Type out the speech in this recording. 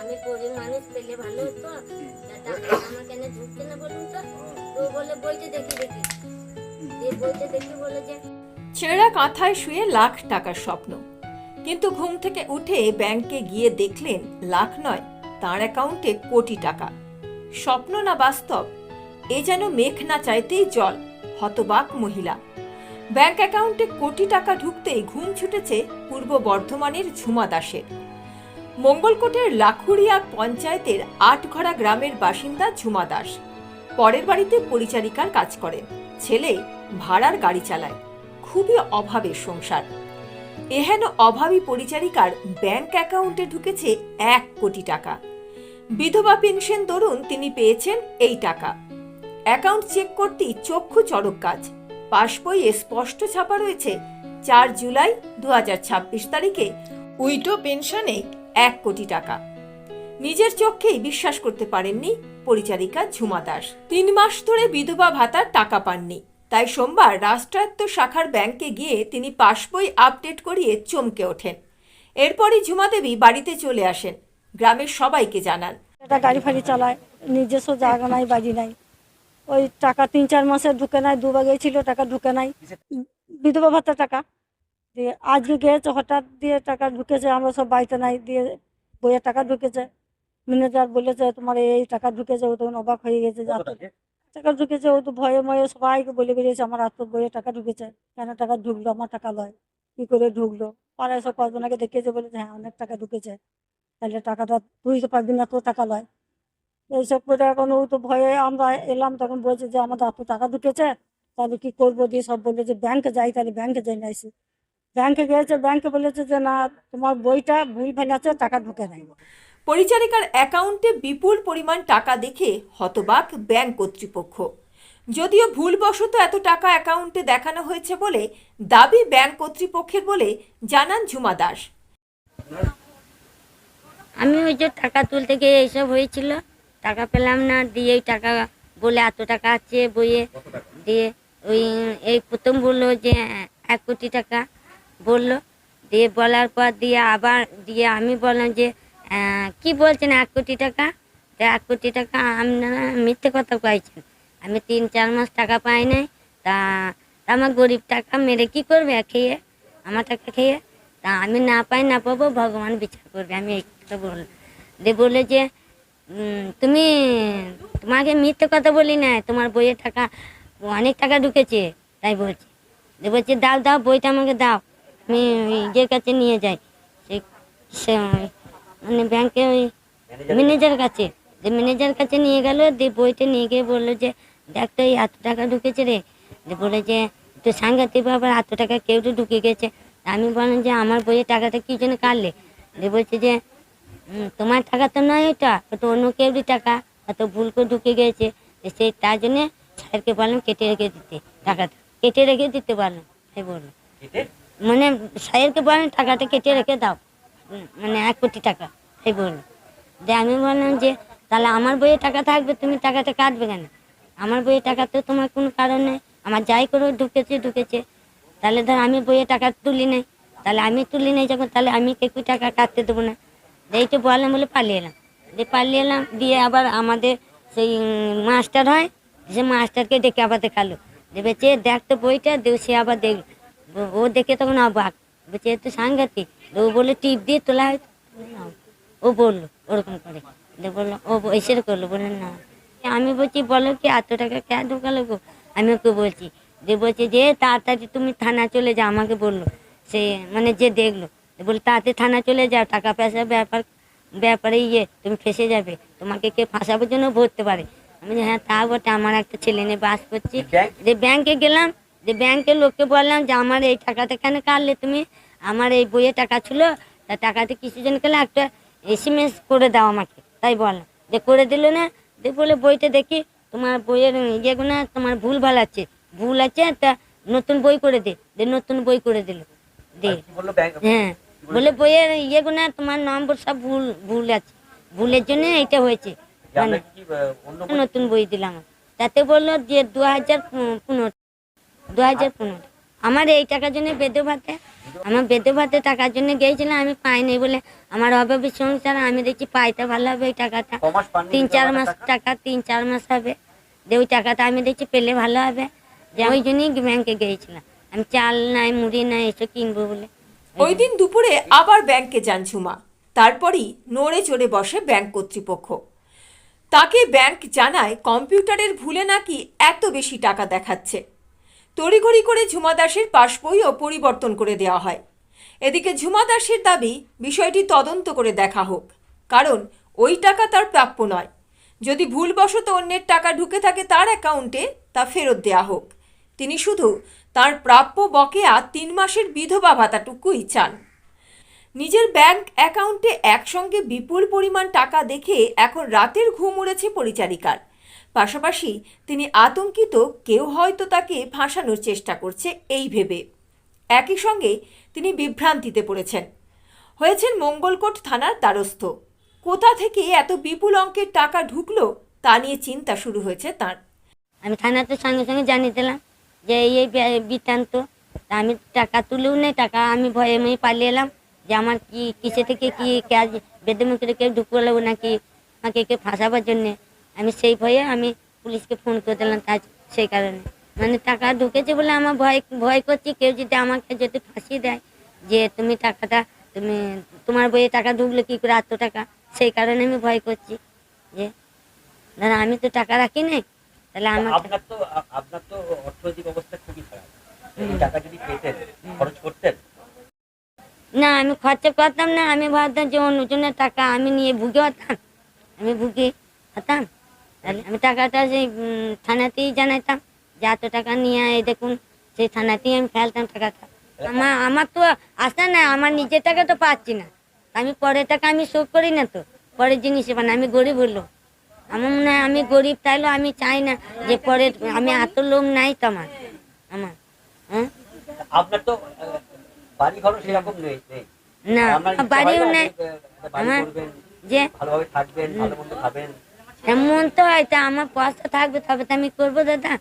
আমি গরিব মানুষ পেলে ভালো হতো, টাকা আমার কেন ঢুকছে না বলুন তো? তো বলে বইতে দেখি দেখি, দিয়ে বইতে দেখি বলে যে ছেঁড়া কাঁথায় শুয়ে লাখ টাকার স্বপ্ন, কিন্তু ঘুম থেকে উঠে ব্যাংকে গিয়ে দেখলেন লাখ নয়, তার অ্যাকাউন্টে কোটি টাকা। স্বপ্ন না বাস্তব, এ যেন মেঘ না চাইতেই জল। হতবাক মহিলা। ব্যাংক অ্যাকাউন্টে কোটি টাকা ঢুকতেই ঘুম ছুটেছে পূর্ব বর্ধমানের ঝুমা দাসের। মঙ্গলকোটের লাখুরিয়া পঞ্চায়েতের আটঘরা গ্রামের বাসিন্দা ঝুমা দাস পরের বাড়িতে পরিচারিকার কাজ করেন, ছেলে ভাড়ার গাড়ি চালায়। খুবই অভাবের সংসার। এহেন অভাবী পরিচারিকার ব্যাংক অ্যাকাউন্টে ঢুকেছে 1 কোটি টাকা। বিধবা পেনশন দরুন তিনি পেয়েছেন এই টাকা। অ্যাকাউন্ট চেক করতেই চক্ষু চড়ক গাছ। পাসবইয়ে স্পষ্ট ছাপা রয়েছে 4 জুলাই 2026 তারিখে উইডো পেনশনে 1 কোটি টাকা। নিজের চোখেই বিশ্বাস করতে পারেননি পরিচারিকা ঝুমা দাস। 3 মাস ধরে বিধবা ভাতার টাকা পাননি, তাই সোমবার রাষ্ট্রায়ত্ত শাখার ব্যাংকে গিয়ে তিনি পাসবই আপডেট করিয়ে চমকে ওঠেন। এরপরই ঝুমা দেবী বাড়িতে চলে আসেন, গ্রামের সবাইকে জানান। এটা গাড়ি ফাড়ি চালায়, নিজস্ব জায়গা নাই, বাড়ি নাই, ওই টাকা 3-4 মাসে ঢুকে নাই, দুবার গিয়েছিল টাকা ঢুকে নাই, বিধবা ভাতার টাকা দিয়ে আজকে গিয়েছে হঠাৎ দিয়ে টাকা ঢুকেছে, আমরা সব বাড়িতে নাই, দিয়ে বইয়ের টাকা ঢুকেছে। ম্যানেজার বলেছে তোমার এই টাকা ঢুকেছে, ও তখন অবাক হয়ে গেছে যে এত টাকা ঢুকেছে। ও তো ভয়ে ময়ে সবাইকে বলে বেরিয়েছে আমার এত বইয়ের টাকা ঢুকেছে, কেন টাকা ঢুকলো, আমার টাকা লয়, কি করে ঢুকলো। পাড়ায় সব কজনকে দেখিয়েছে, বলেছে হ্যাঁ অনেক টাকা ঢুকেছে, তাহলে টাকাটা তুই তো পারবি না, তোর টাকা লয়। এইসব করে এখন ও তো ভয়ে, আমরা এলাম তখন বলছে যে আমাদের এত টাকা ঢুকেছে, তাহলে কি করবো, দিয়ে সব বললো যে ব্যাংকে যাই, তাহলে ব্যাংকে যাই না এসে ব্যাংকে গিয়েছে, ব্যাংকে বলেছে যে না তোমার বইটা ভুল ভাল আছে, টাকা ঢুকে নাই। পরিচারিকার অ্যাকাউন্টে বিপুল পরিমাণ টাকা দেখে হতবাক ব্যাংক কর্তৃপক্ষ। যদিও ভুলবশত এত টাকা অ্যাকাউন্টে দেখানো হয়েছে বলে দাবি ব্যাংক কর্তৃপক্ষের বলে জানান ঝুমা দাস। আমি ওই যে টাকা তুলতে গিয়ে এইসব হয়েছিল, টাকা পেলাম না, দিয়ে এই টাকা বলে এত টাকা আছে বইয়ে, দিয়ে ওই এই প্রথম বললো যে 1 কোটি টাকা বললো, দিয়ে বলার পর দিয়ে আবার দিয়ে আমি বললাম যে কি বলছেন 1 কোটি টাকা, তো 1 কোটি টাকা আপনারা মিথ্যে কথা কয়েছেন, আমি 3-4 মাস টাকা পাই নাই, তা তা আমার গরিব টাকা মেরে কি করবে খেয়ে, আমার টাকা খেয়ে, তা আমি না পাই না পাবো ভগবান বিচার করবে, আমি এই কথা বললাম। দিয়ে বলে যে তুমি তোমাকে মিথ্যে কথা বলি না, তোমার বইয়ের টাকা অনেক টাকা ঢুকেছে তাই বলছি। দিয়ে বলছে দাও দাও বইটা আমাকে দাও, আমি ইয়ের কাছে নিয়ে যাই, সে মানে ব্যাংকে ওই ম্যানেজার কাছে, যে ম্যানেজার কাছে নিয়ে গেল, দিয়ে বইটা নিয়ে গিয়ে বললো যে দেখ তো এই এত টাকা ঢুকেছে রে, দিয়ে বলে যে তো সাংঘাতিক ব্যাপার, এত টাকা কেউ তো ঢুকে গেছে। আমি বললাম যে আমার বইয়ের টাকাটা কী জন্য কাটলে, দিয়ে বলছে যে তোমার টাকা তো নয়, ওটা ওটা অন্য কেউরই টাকা, হয়তো ভুল করে ঢুকে গেছে, সেই তার জন্যে স্যারকে বললাম কেটে রেখে দিতে, টাকাটা কেটে রেখে দিতে পারলাম, তাই বললো। মানে স্যারকে বললাম টাকাটা কেটে রেখে দাও, মানে 1 কোটি টাকা, তাই বললো। দিয়ে আমি বললাম যে তাহলে আমার বইয়ে টাকা থাকবে, তুমি টাকাটা কাটবে কেন, আমার বইয়ে টাকা তো তোমার কোনো কারণ নেই, আমার যাই করে ঢুকেছে ঢুকেছে, তাহলে ধর আমি বইয়ে টাকা তুলি নাই, তাহলে আমি তুলি নাই যখন, তাহলে আমি কেউ টাকা কাটতে দেবো না। এইটা বললাম বলে পালিয়ে এলাম, দিয়ে পালিয়ে এলাম, দিয়ে আবার আমাদের সেই মাস্টার হয়, সে মাস্টারকে ডেকে আবার দেখালো, দেবে চেয়ে দেখ তো বইটা, দেব সে আবার দেখ, ও দেখে তখন অবাক, বলছে এ তো সাংঘাতিক, ও বলে টিপ দিয়ে তোলা হয়, ও বললো ওরকম করে, দিয়ে বললো ও এসে করলো, বললেন না। আমি বলছি বলো কি এত টাকা কে ঢোকালো গো, আমি ওকে বলছি, যে বলছে যে তাড়াতাড়ি তুমি থানা চলে যাও, আমাকে বললো সে মানে যে দেখলো, বলে তাড়াতাড়ি থানা চলে যাও, টাকা পয়সার ব্যাপারে তুমি ফেসে যাবে, তোমাকে কে ফাঁসাবার জন্য ভরতে পারে। আমি হ্যাঁ তা বটে, আমার একটা ছেলে নিয়ে বাস করছি, যে ব্যাংকে গেলাম, যে ব্যাংকের লোককে বললাম যে আমার এই টাকাটা কেন কাটলে তুমি, আমার এই বইয়ের টাকা ছিল, তা টাকাতে কিসের জন্য গেলে একটা SMS করে দাও আমাকে, তাই বললাম, যে করে দিল না, দিয়ে বলে বইটা দেখি তোমার বইয়ের ইয়েগুলো তোমার ভুল ভাল আছে, ভুল আছে, তা নতুন বই করে দে, নতুন বই করে দিল, দে হ্যাঁ বলে বইয়ের ইয়েগুলো তোমার নম্বর সব ভুল ভুল আছে, ভুলের জন্য এটা হয়েছে, মানে নতুন বই দিলাম, তাতে বললো যে 2015। আমার এই টাকার জন্য বেদে ভাতে, আমার বেদে ভাতে টাকার জন্য গিয়েছিলাম, আমি পাইনি বলে আমার অভাবে সংসার, আমি দেখছি পাইতে ভালো হবে ওই টাকাটা। 3-4 মাস টাকা, 3-4 মাস হবে, যে ওই টাকাটা আমি দেখছি পেলে ভালো হবে, যে ওই জন্যই ব্যাংকে গিয়েছিলাম। আমি চাল নাই, মুড়ি নাই, এসব কিনবো বলে। ওই দিন দুপুরে আবার ব্যাংকে যান ঝুমা। তারপরই নড়ে চড়ে বসে ব্যাংক কর্তৃপক্ষ। তাকে ব্যাংক জানায় কম্পিউটারের ভুলে নাকি এত বেশি টাকা দেখাচ্ছে। তড়িঘড়ি করে ঝুমা দাসের পাসবইও পরিবর্তন করে দেওয়া হয়। এদিকে ঝুমা দাসের দাবি বিষয়টি তদন্ত করে দেখা হোক, কারণ ওই টাকা তার প্রাপ্য নয়। যদি ভুলবশত অন্যের টাকা ঢুকে থাকে তার অ্যাকাউন্টে, তা ফেরত দেওয়া হোক। তিনি শুধু তার প্রাপ্য বকেয়া 3 মাসের বিধবা ভাতাটুকুই চান। নিজের ব্যাংক অ্যাকাউন্টে একসঙ্গে বিপুল পরিমাণ টাকা দেখে এখন রাতের ঘুম উড়েছে পরিচারিকার। পাশাপাশি তিনি আতঙ্কিত কেউ হয়তো তাকে ফাঁসানোর চেষ্টা করছে এই ভেবে। একই সঙ্গে তিনি বিভ্রান্তিতে পড়েছেন, হয়েছেন মঙ্গলকোট থানার দ্বারস্থ। কোথা থেকে এত বিপুল অঙ্কের টাকা ঢুকলো তা নিয়ে চিন্তা শুরু হয়েছে তার। আমি থানাতে সঙ্গে সঙ্গে জানিয়ে দিলাম যে এই বৃত্তান্ত। তা আমি টাকা তুলেও নেই, টাকা আমি ভয়ে মই পালিয়ে এলাম, যে আমার কি কিসে থেকে কি কাজ বেদে মুখে কেউ ঢুকলো নাকি আমাকে কেউ ফাঁসাবার জন্যে। আমি সেই ভয়ে আমি পুলিশকে ফোন করে দিলাম, তার সেই কারণে মানে টাকা ঢুকেছে বলে আমার ভয় করছি, কেউ যদি আমাকে যদি ফাঁসিয়ে দেয় যে তুমি টাকাটা তুমি তোমার বইয়ে টাকা ঢুকলো কী করে এত টাকা, সেই কারণে আমি ভয় করছি। যে দাদা আমি তো টাকা রাখি নাই, তাহলে আমার আপনার তো অর্থনৈতিক অবস্থা খুবই খারাপ। এই টাকা যদি পেতেন খরচ করতেন? না, আমি খরচা করতাম না। আমি ভাবতাম যে অন্যজনের টাকা আমি নিয়ে ভুগে হতাম, আমি ভুগে হতাম, তাহলে আমি টাকাটা সেই থানাতেই জানাইতাম যে এত টাকা নিয়ে এই দেখুন, সেই থানাতেই আমি ফেলতাম টাকাটা। আমার তো আসে না, আমার নিজের টাকা তো পাচ্ছি না, আমি পরের টাকা আমি শোধ করি না, তো পরের জিনিস মানে আমি গরিব হলো। আমার মনে হয় আমি গরিব, তাইলে আমি চাই না যে পরের, আমি এত লোক নাই তো আমার হ্যাঁ। আপনার তো বাড়ি ঘর সেরকম নেই। না, আপনার ইচ্ছা বাড়িও হয় না নেই যে বাড়ি আমার, করবেন, যে ভালোভাবে থাকবেন, ভালো মন্দ খাবেন? এমন তো হয়, তা আমার পয়সা থাকবে তবে তো আমি করবো দাদা।